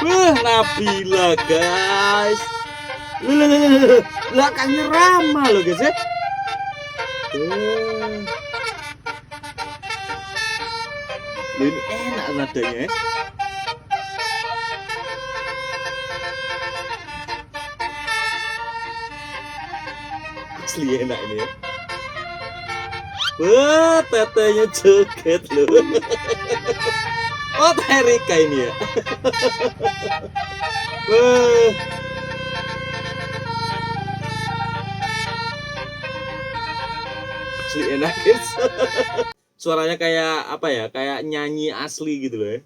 Wah, Nabila guys. Belakangnya ramah loh guys ya. Wah, ini enak nadanya ya. Asli enak ini ya. Wah, tetenya joget loh. Oh, Terika ini ya. Wah. Asli enak guys. Suaranya kayak apa ya? Kayak nyanyi asli gitu loh ya.